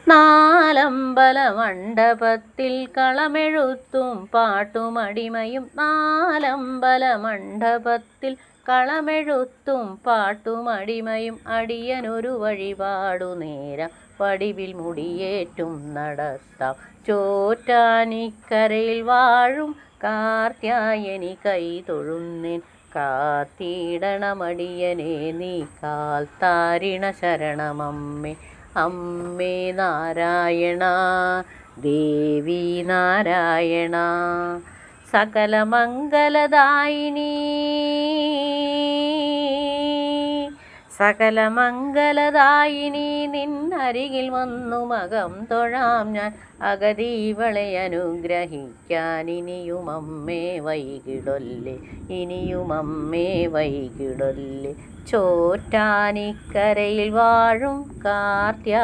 നാലമ്പല മണ്ഡപത്തിൽ കളമെഴുത്തും പാട്ടുമടിമയും നാലമ്പല മണ്ഡപത്തിൽ കളമെഴുത്തും പാട്ടുമടിമയും അടിയനൊരു വഴിപാടു നേരം പടിവിൽ മുടിയേറ്റും നടത്താം ചോറ്റാനിക്കരയിൽ വാഴും കാർത്യായനി കൈ തൊഴുന്നേൻ കാത്തിടണമടിയനെ നീ കാൽത്താരിണ ശരണമമ്മേ അമ്മേ നാരായണ ദേവി നാരായണ സകലമംഗലദായിനി സകലമംഗലദായിനി നിന്നരികിൽ വന്നു മകം തൊഴാം ഞാൻ അഗതീവളെ അനുഗ്രഹിക്കാൻ ഇനിയുമമ്മേ വൈകിടൊല്ലെ ഇനിയുമമ്മേ വൈകിടൊല്ലെ ചോറ്റാനിക്കരയിൽ വാഴും കാർത്യ